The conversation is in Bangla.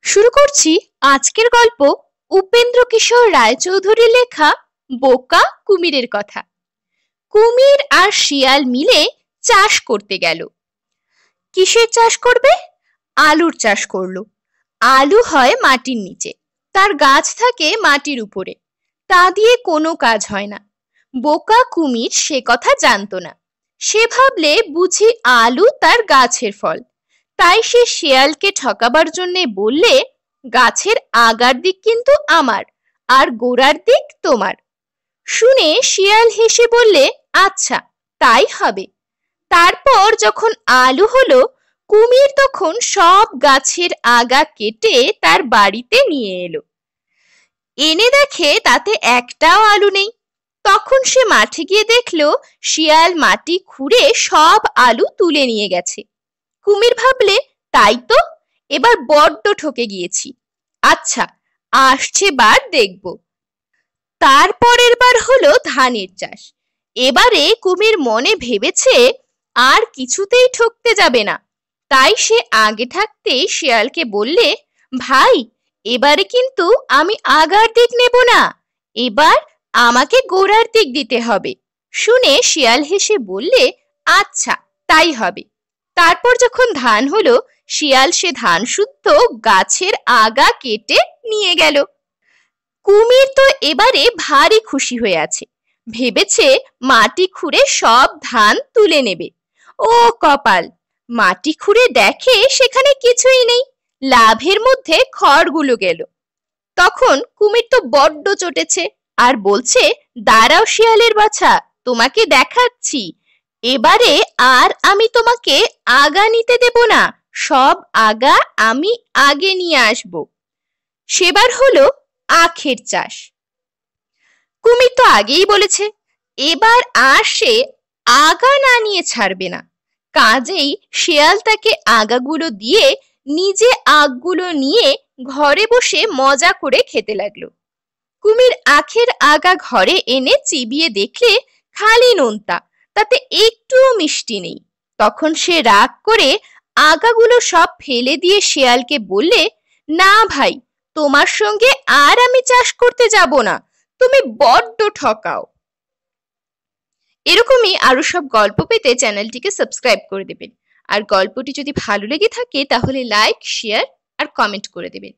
শুরু করছি আজকের গল্প উপেন্দ্র কিশোর রায়চৌধুরীর লেখা বোকা কুমিরের কথা। কুমির আর শিয়াল মিলে চাষ করতে গেল। কিসের চাষ করবে? আলুর চাষ করলো। আলু হয় মাটির নিচে, তার গাছ থাকে মাটির উপরে, তা দিয়ে কোনো কাজ হয় না। বোকা কুমির সে কথা জানতো না। সে ভাবলে বুঝি আলু তার গাছের ফল, তাই সে শিয়ালকে ঠকাবার জন্যে বললে, গাছের আগার দিক কিন্তু আমার আর গোড়ার দিক তোমার। শুনে শিয়াল হেসে বললে, আচ্ছা তাই হবে। তারপর যখন আলু হলো, কুমির তখন সব গাছের আগা কেটে তার বাড়িতে নিয়ে এলো। এনে দেখে তাতে একটাও আলু নেই। তখন সে মাঠে গিয়ে দেখলো শিয়াল মাটি খুঁড়ে সব আলু তুলে নিয়ে গেছে। কুমির ভাবলে, তাই তো, এবার বড্ড ঠকে গিয়েছি। আচ্ছা, আসছে বার দেখব। তারপরের বার হলো ধানের চাষ। এবারে কুমির মনে ভেবেছে আর কিছুতেই ঠকতে যাবে না। তাই সে আগে থাকতে শিয়ালকে বললে, ভাই, এবারে কিন্তু আমি আগার দিক নেব না, এবার আমাকে গোড়ার দিক দিতে হবে। শুনে শিয়াল হেসে বললে, আচ্ছা তাই হবে। তারপর যখন ধান হলো, শিয়াল সে ধান শুদ্ধ গাছের আগা কেটে নিয়ে গেল। কুমির তো এবারে ভারী খুশি হয়ে আছে, ভেবেছে মাটি খুঁড়ে সব ধান তুলে নেবে। ও কপাল, মাটি খুঁড়ে দেখে সেখানে কিছুই নেই, লাভের মধ্যে খড়গুলো গেল। তখন কুমির তো বড্ড চটেছে আর বলছে, দাঁড়াও শিয়ালের বাছা, তোমাকে দেখাচ্ছি। এবারে আর আমি তোমাকে আগা নিতে দেব না, সব আগা আমি আগে নিয়ে আসব। সেবার হলো আখের চাষ। কুমির তো আগেই বলেছে এবার আর সে আগা না নিয়ে ছাড়বে না। কাজেই শিয়াল তাকে আগাগুলো দিয়ে নিজে আগগুলো নিয়ে ঘরে বসে মজা করে খেতে লাগলো। কুমির আখের আগা ঘরে এনে চিবিয়ে দেখলে খালি নোনতা, তাতে একটুও মিষ্টি নেই। তখন সে রাগ করে আগাগুলো সব ফেলে দিয়ে শিয়ালকে বললে, না ভাই, তোমার সঙ্গে আর আমি চাষ করতে যাব না, তুমি বড্ড ঠকাও। এরকমই আরো সব গল্প পেতে চ্যানেলটিকে সাবস্ক্রাইব করে দেবেন। আর গল্পটি যদি ভালো লেগে থাকে তাহলে লাইক, শেয়ার আর কমেন্ট করে দেবেন।